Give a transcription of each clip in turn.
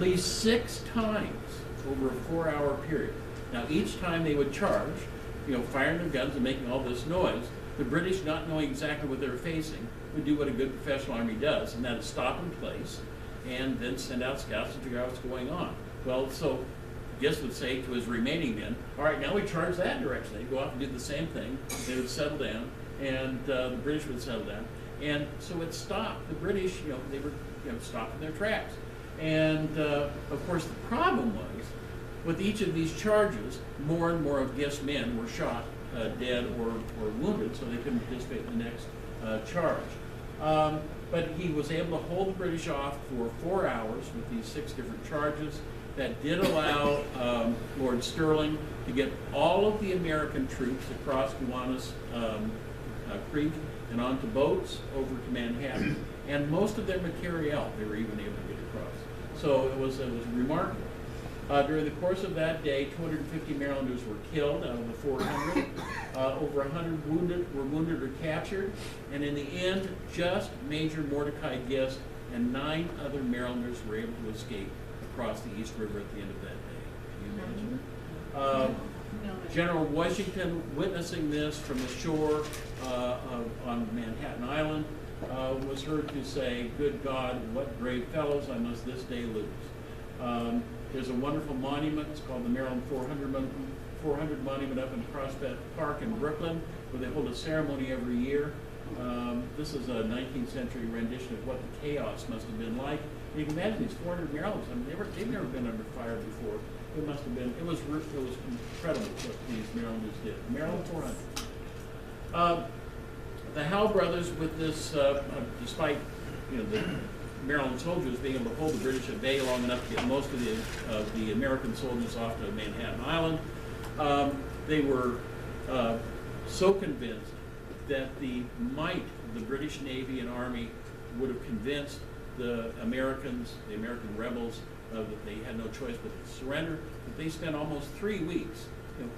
at least 6 times over a 4-hour period. Now, each time they would charge, firing their guns and making all this noise, the British, not knowing exactly what they were facing, would do what a good professional army does, and that is stop in place and then send out scouts to figure out what's going on. Well, so Gist would say to his remaining men, all right, now we charge that direction. They'd go off and do the same thing. They would settle down, and the British would settle down. And so it stopped. The British, they were stopped in their tracks. And, of course, the problem was, with each of these charges, more and more of Gist's men were shot, dead or wounded, so they couldn't participate in the next charge. But he was able to hold the British off for 4 hours with these 6 different charges. That did allow Lord Stirling to get all of the American troops across Gowanus Creek and onto boats over to Manhattan, and most of their materiel they were even able to get across. So it was remarkable. During the course of that day, 250 Marylanders were killed out of the 400. Over 100 were wounded or captured, and in the end, just Major Mordecai Gist and 9 other Marylanders were able to escape across the East River at the end of that day. Can you imagine? General Washington, witnessing this from the shore on Manhattan Island, was heard to say, "Good God, what brave fellows I must this day lose." There's a wonderful monument. It's called the Maryland 400 Monument up in Prospect Park in Brooklyn, where they hold a ceremony every year. This is a 19th century rendition of what the chaos must have been like. And you can imagine these 400 Marylanders. I mean, they've never been under fire before. It must have been. It was incredible what these Marylanders did. Maryland 400. The Howe brothers, with this, despite the Maryland soldiers being able to hold the British at bay long enough to get most of the American soldiers off to Manhattan Island, they were so convinced that the might of the British Navy and Army would have convinced the American rebels that they had no choice but to surrender, that they spent almost 3 weeks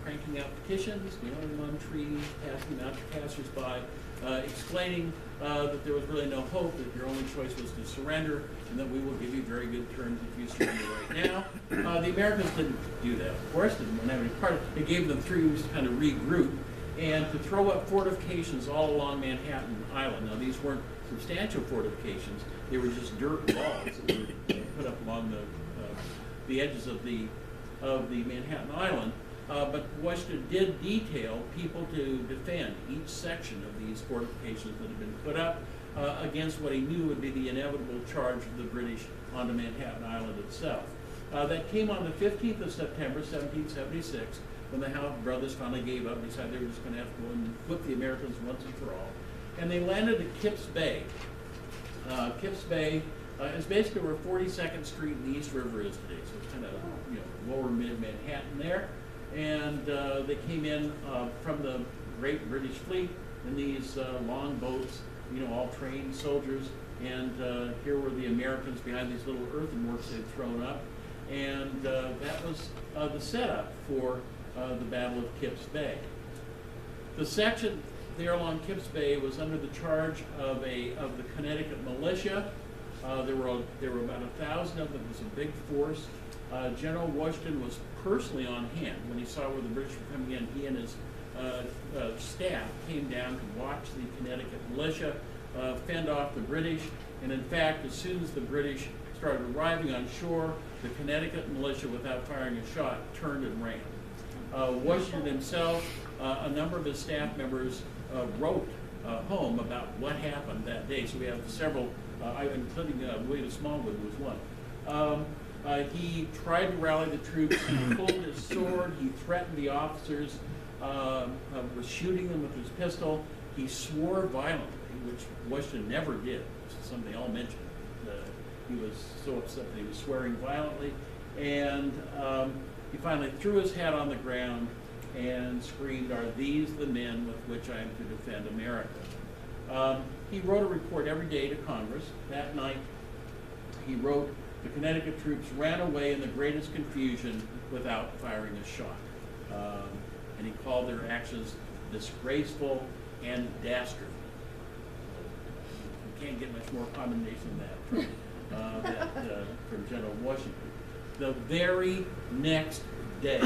cranking out petitions, nailing them on trees, passing them out to passersby, explaining that there was really no hope, that your only choice was to surrender, and that we will give you very good terms if you surrender right now. The Americans didn't do that, of course, didn't want to have any part of it. They gave them 3 weeks to kind of regroup and to throw up fortifications all along Manhattan Island. Now, these weren't substantial fortifications. They were just dirt walls that were put up along the edges of the Manhattan Island. But Washington did detail people to defend each section of these fortifications that had been put up against what he knew would be the inevitable charge of the British onto Manhattan Island itself. That came on the 15th of September, 1776, when the Howe brothers finally gave up and decided they were just going to have to go and whip the Americans once and for all. And they landed at Kips Bay. Kips Bay is basically where 42nd Street and the East River is today, so it's kind of lower mid-Manhattan there. And they came in from the Great British Fleet in these long boats, all trained soldiers. And here were the Americans behind these little earthworks they'd thrown up. And that was the setup for the Battle of Kips Bay. The section there along Kips Bay was under the charge of the Connecticut militia. There were about 1,000 of them. It was a big force. General Washington was personally on hand when he saw where the British were coming in. He and his staff came down to watch the Connecticut militia fend off the British. And in fact, as soon as the British started arriving on shore, the Connecticut militia, without firing a shot, turned and ran. Washington himself, a number of his staff members wrote home about what happened that day. So we have several, including William Smallwood, who was one. He tried to rally the troops. He pulled his sword. He threatened the officers, was shooting them with his pistol. He swore violently, which Washington never did. This is something they all mentioned. He was so upset that he was swearing violently. And he finally threw his hat on the ground and screamed, "Are these the men with which I am to defend America?" He wrote a report every day to Congress. That night, he wrote, "The Connecticut troops ran away in the greatest confusion without firing a shot." And he called their actions disgraceful and dastardly. You can't get much more commendation than that from General Washington. The very next day,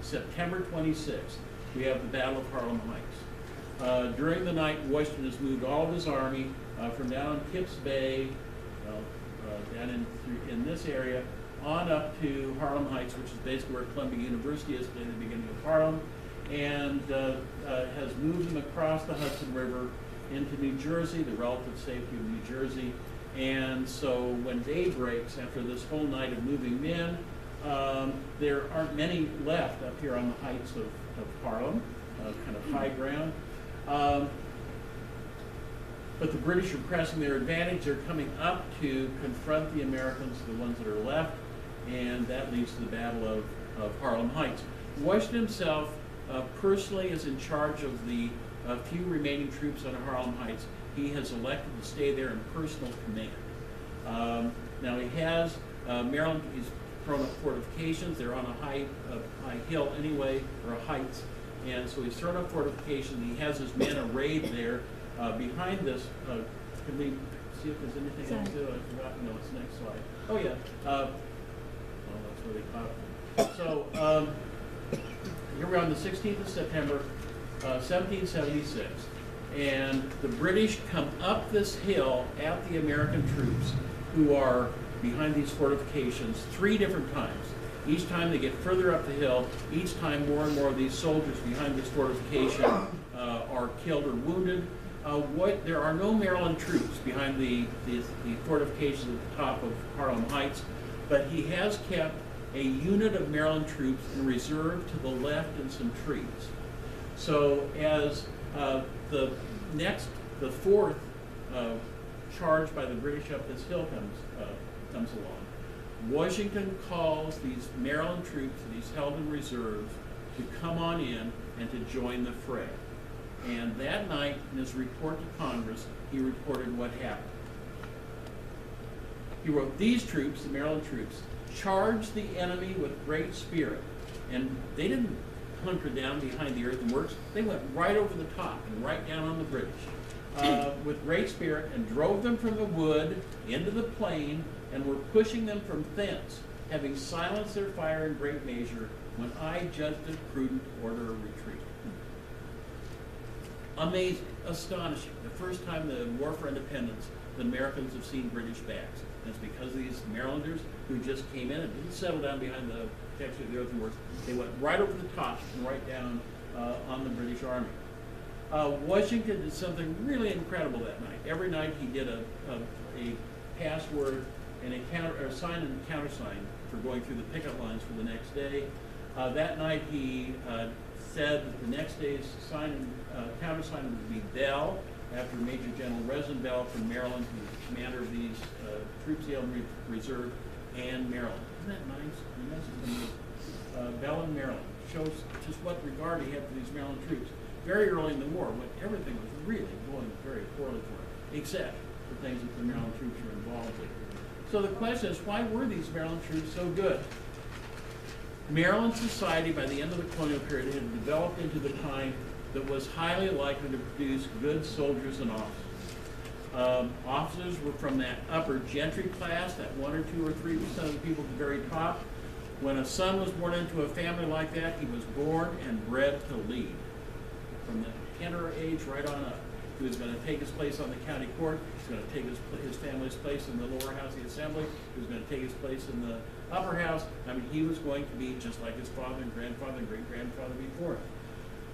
September 26th, we have the Battle of Harlem Heights. During the night, Washington has moved all of his army from down Kips Bay, down in this area, on up to Harlem Heights, which is basically where Columbia University is today, the beginning of Harlem, and has moved them across the Hudson River into New Jersey, the relative safety of New Jersey. And so when day breaks, after this whole night of moving men, there aren't many left up here on the heights of Harlem, kind of high ground. But the British are pressing their advantage. They're coming up to confront the Americans, the ones that are left, and that leads to the Battle of Harlem Heights. Washington himself personally is in charge of the few remaining troops on Harlem Heights. He has elected to stay there in personal command. Now he has Maryland. He's thrown up fortifications. They're on a high hill anyway, or a heights, and so he's thrown up fortifications. He has his men arrayed there behind this. Can we see if there's anything else to it? I forgot. No, it's the next slide. Oh yeah. Well, that's where they caught it. So here we're on the 16th of September, 1776. And the British come up this hill at the American troops who are behind these fortifications 3 different times. Each time they get further up the hill, each time more and more of these soldiers behind this fortification are killed or wounded. There are no Maryland troops behind the fortifications at the top of Harlem Heights, but he has kept a unit of Maryland troops in reserve to the left in some trees. So as the fourth charge by the British up this hill comes along, Washington calls these Maryland troops that he's held in reserve to come on in and to join the fray. And that night, in his report to Congress, he reported what happened. He wrote, "These troops, the Maryland troops, charged the enemy with great spirit." And they didn't hunker down behind the earthworks. They went right over the top and right down on the British with great spirit, and drove them from the wood into the plain, and were pushing them from thence, having silenced their fire in great measure, when I judged it prudent to order a retreat. Amazing, astonishing. The first time the War for Independence, the Americans have seen British backs. And it's because of these Marylanders who just came in and didn't settle down behind the protection of the earthworks. They went right over the top and right down on the British Army. Washington did something really incredible that night. Every night he did a password and a sign and countersign for going through the picket lines for the next day. That night he said that the next day's sign and countersign would be Bell, after Major General Resin Bell from Maryland, who's the commander of these troops he held in reserve, and Maryland. Isn't that nice? Bell and Maryland shows just what regard he had for these Maryland troops. Very early in the war, when everything was really going very poorly for him, except the things that the Maryland troops were involved in. So the question is, why were these Maryland troops so good? Maryland society, by the end of the colonial period, had developed into the kind that was highly likely to produce good soldiers and officers. Officers were from that upper gentry class, that 1 or 2 or 3% of the people at the very top. When a son was born into a family like that, he was born and bred to lead. From the tender age right on up. He was going to take his place on the county court. He was going to take his family's place in the lower house of the assembly. He was going to take his place in the upper house. I mean, he was going to be just like his father and grandfather and great-grandfather before him.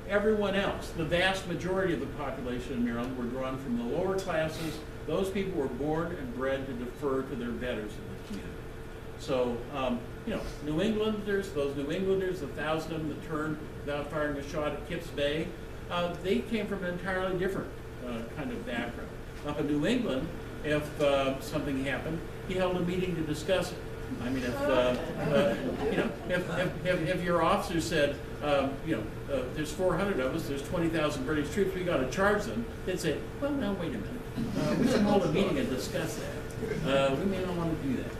Everyone else, the vast majority of the population in Maryland, were drawn from the lower classes. Those people were born and bred to defer to their betters in the community. So, New Englanders, those New Englanders, the 1,000 of them that turned without firing a shot at Kips Bay, they came from an entirely different kind of background. Up in New England, if something happened, he held a meeting to discuss it. I mean, if your officer said, there's 400 of us, there's 20,000 British troops, we got to charge them, they'd say, well, now wait a minute, we should hold a meeting and discuss that. We may not want to do that.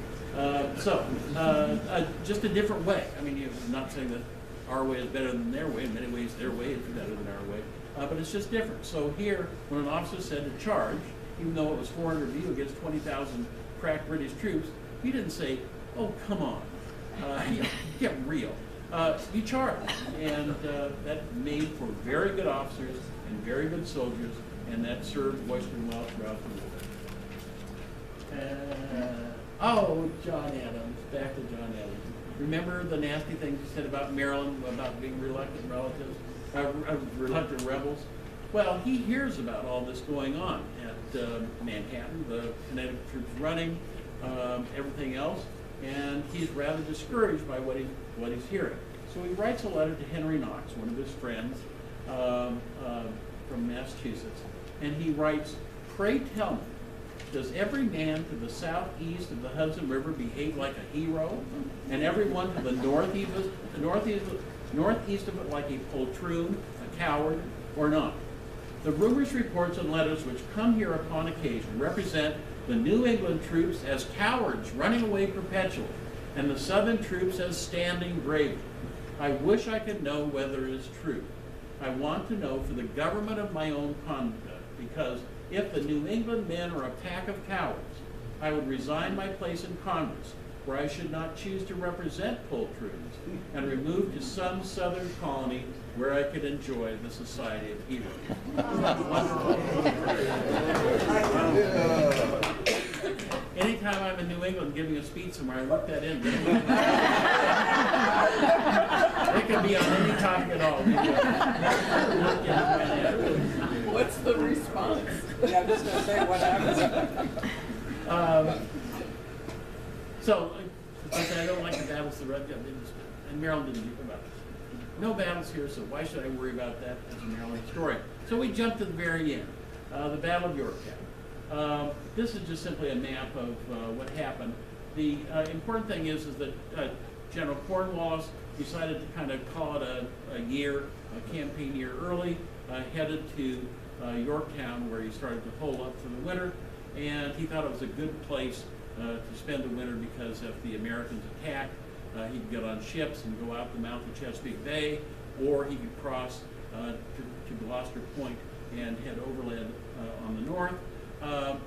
Just a different way. I mean, I'm not saying that our way is better than their way. In many ways, their way is better than our way. But it's just different. So here, when an officer said to charge, even though it was 400 of you against 20,000 crack British troops, you didn't say, "Oh, come on, get real." You charged, and that made for very good officers and very good soldiers, and that served Washington well throughout the war. John Adams, back to John Adams. Remember the nasty things he said about Maryland, about being reluctant relatives, reluctant rebels? Well, he hears about all this going on at Manhattan, the Connecticut troops running, everything else, and he's rather discouraged by what he's hearing. So he writes a letter to Henry Knox, one of his friends from Massachusetts, and he writes, "Pray tell me, does every man to the southeast of the Hudson River behave like a hero, and everyone to the northeast of it like a poltroon, a coward, or not? The rumors, reports, and letters which come here upon occasion represent the New England troops as cowards running away perpetually, and the Southern troops as standing bravely. I wish I could know whether it is true. I want to know for the government of my own conduct, because if the New England men are a pack of cowards, I would resign my place in Congress, where I should not choose to represent poltroons, and remove to some Southern colony where I could enjoy the society of heroes." Isn't that wonderful? Anytime I'm in New England giving a speech somewhere, I look that in. It can be on any topic at all. What's the response? Yeah, I'm just going to say what happens. So, I said, I don't like the battles the Red and Maryland didn't do about it. No battles here, so why should I worry about that as a Maryland historian? So we jump to the very end, the Battle of Yorktown. This is just simply a map of what happened. The important thing is that General Cornwallis decided to kind of call it a campaign year early, headed to Yorktown, where he started to hole up for the winter, and he thought it was a good place to spend the winter because if the Americans attacked, he could get on ships and go out the mouth of Chesapeake Bay, or he could cross to Gloucester Point and head overland on the north.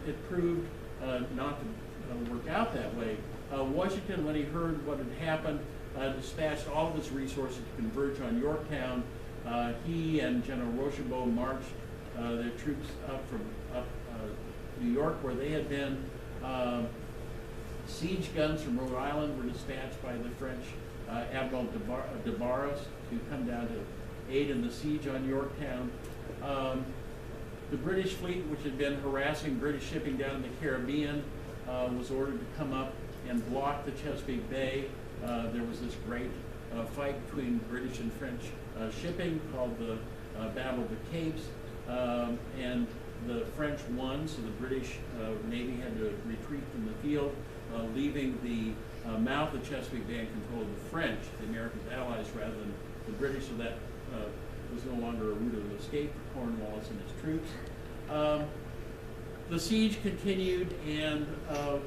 It proved not to work out that way. Washington, when he heard what had happened, dispatched all of his resources to converge on Yorktown. He and General Rochambeau marched their troops up from New York, where they had been. Siege guns from Rhode Island were dispatched by the French Admiral de Barras to come down to aid in the siege on Yorktown. The British fleet, which had been harassing British shipping down in the Caribbean, was ordered to come up and block the Chesapeake Bay. There was this great fight between British and French shipping called the Battle of the Capes, and the French won, so the British Navy had to retreat from the field, leaving the mouth of Chesapeake Bay in control of the French, the Americans' allies, rather than the British, so that was no longer a route of escape for Cornwallis and his troops. The siege continued and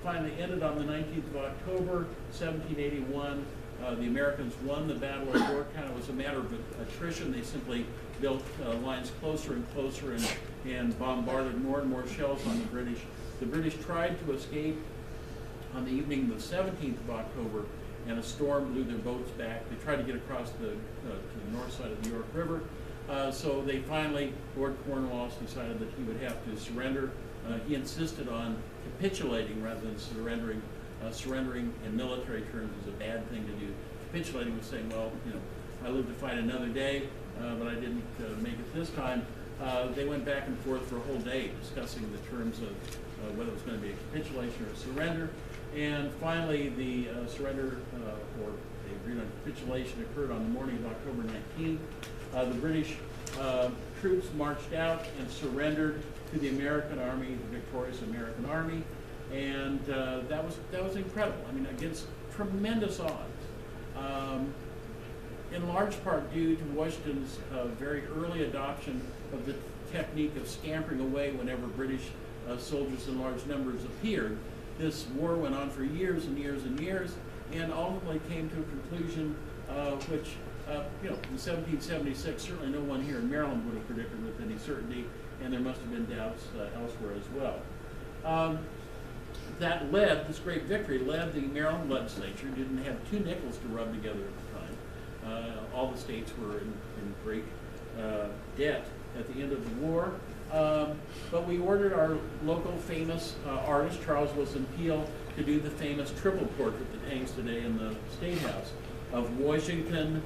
finally ended on the 19th of October, 1781. The Americans won the Battle of Yorktown. It was a matter of attrition. They simply built lines closer and closer and bombarded more and more shells on the British. The British tried to escape on the evening of the 17th of October, and a storm blew their boats back. They tried to get across to the north side of the York River. So they finally, Lord Cornwallis decided that he would have to surrender. He insisted on capitulating rather than surrendering. Surrendering in military terms is a bad thing to do. Capitulating was saying, well, I lived to fight another day, but I didn't make it this time. They went back and forth for a whole day discussing the terms of whether it was going to be a capitulation or a surrender. And finally, the surrender, or they agreed on capitulation, occurred on the morning of October 19th. The British troops marched out and surrendered to the American Army, the victorious American Army. And that was incredible. I mean, against tremendous odds, in large part due to Washington's very early adoption of the technique of scampering away whenever British soldiers in large numbers appeared. This war went on for years and years and years, and ultimately came to a conclusion which, in 1776, certainly no one here in Maryland would have predicted with any certainty, and there must have been doubts elsewhere as well. that led, this great victory led the Maryland legislature, didn't have 2 nickels to rub together at the time. All the states were in great debt at the end of the war. But we ordered our local famous artist, Charles Wilson Peale, to do the famous triple portrait that hangs today in the State House of Washington,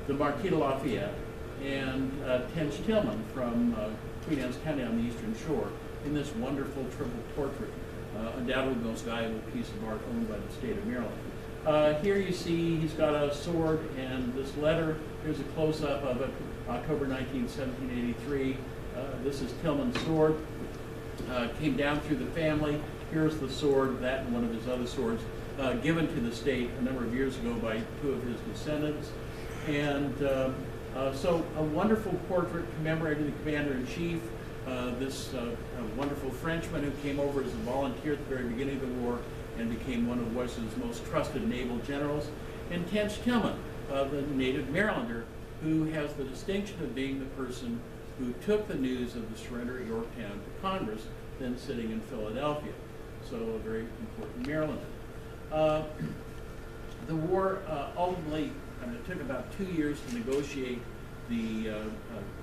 the Marquis de Lafayette, and Tench Tillman from Queen Anne's County on the Eastern Shore in this wonderful triple portrait, undoubtedly the most valuable piece of art owned by the state of Maryland. Here you see he's got a sword and this letter. Here's a close-up of it, October 19, 1783. This is Tillman's sword. Came down through the family. Here's the sword, that and one of his other swords, given to the state a number of years ago by 2 of his descendants. And so a wonderful portrait commemorating the commander-in-chief, this wonderful Frenchman who came over as a volunteer at the very beginning of the war and became one of Washington's most trusted naval generals, and Tench Tillman, the native Marylander, who has the distinction of being the person who took the news of the surrender at Yorktown to Congress, then sitting in Philadelphia. So a very important Marylander. The war ultimately, it took about 2 years to negotiate the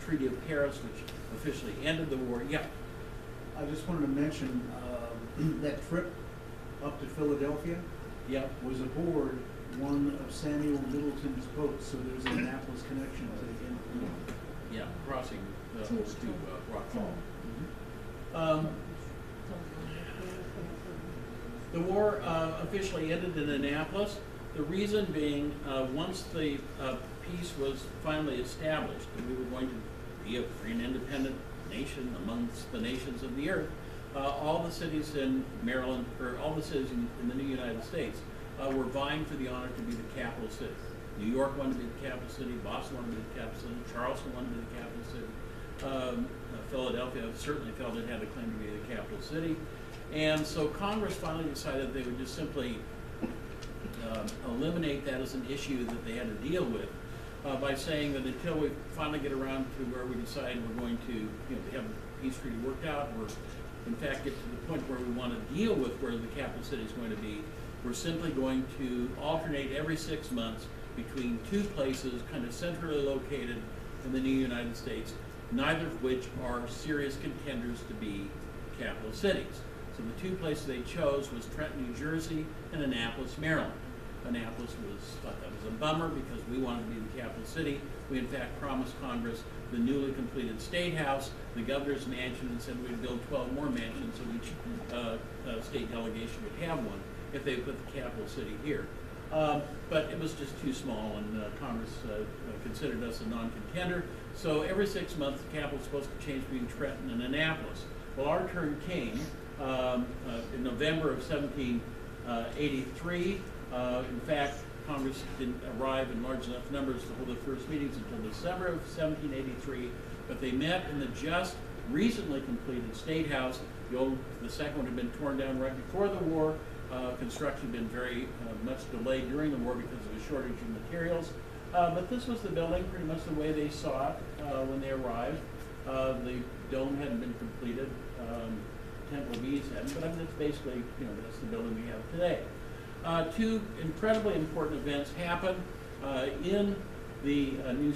Treaty of Paris, which officially ended the war. Yeah. I just wanted to mention that trip up to Philadelphia Yeah. was aboard one of Samuel Middleton's boats, so there's an Annapolis connection to the end. Yeah, crossing the to Rock Hall. The war officially ended in Annapolis. The reason being, once the peace was finally established, and we were going to be a free and independent nation amongst the nations of the earth, all the cities in Maryland, or all the cities in the new United States, were vying for the honor to be the capital city. New York wanted to be the capital city, Boston wanted to be the capital city, Charleston wanted to be the capital city, Philadelphia certainly felt it had a claim to be the capital city. And so Congress finally decided they would just simply eliminate that as an issue that they had to deal with by saying that until we finally get around to where we decide we're going to have the peace treaty worked out, or in fact get to the point where we want to deal with where the capital city is going to be, we're simply going to alternate every 6 months between 2 places kind of centrally located in the new United States, neither of which are serious contenders to be capital cities. So the 2 places they chose was Trenton, New Jersey, and Annapolis, Maryland. Annapolis thought that was a bummer because we wanted to be the capital city. We in fact promised Congress the newly completed State House, the governor's mansion, and said we'd build 12 more mansions so each state delegation would have one if they put the capital city here. But it was just too small, and Congress considered us a non-contender. So every 6 months, the capital was supposed to change between Trenton and Annapolis. Well, our turn came in November of 1783. In fact, Congress didn't arrive in large enough numbers to hold their first meetings until December of 1783, but they met in the just recently completed State House. The second one had been torn down right before the war. Construction had been very much delayed during the war because of a shortage of materials. But this was the building pretty much the way they saw it when they arrived. The dome hadn't been completed. Temple of Ease hadn't, but I mean, it's basically, that's the building we have today. 2 incredibly important events happened in the new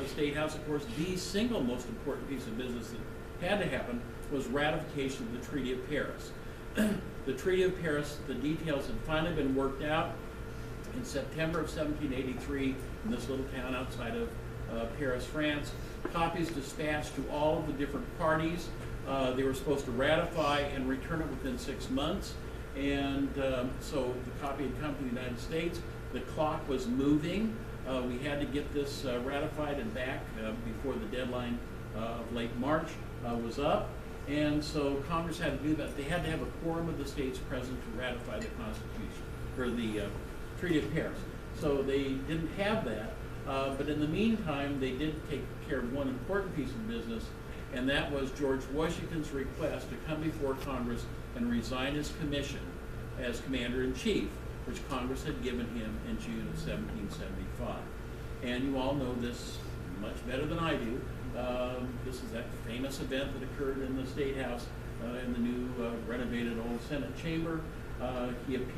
State House. Of course, the single most important piece of business that had to happen was ratification of the Treaty of Paris. The Treaty of Paris, the details had finally been worked out in September of 1783 in this little town outside of Paris, France. Copies dispatched to all of the different parties. They were supposed to ratify and return it within 6 months. And so the copy had come to the United States. The clock was moving. We had to get this ratified and back before the deadline of late March was up. And so Congress had to do that. They had to have a quorum of the states present to ratify the Constitution, or the Treaty of Paris. So they didn't have that. But in the meantime, they did take care of one important piece of business, and that was George Washington's request to come before Congress and resign his commission as Commander-in-Chief, which Congress had given him in June of 1775. And you all know this much better than I do. This is that famous event that occurred in the State House in the new renovated old Senate chamber. He appeared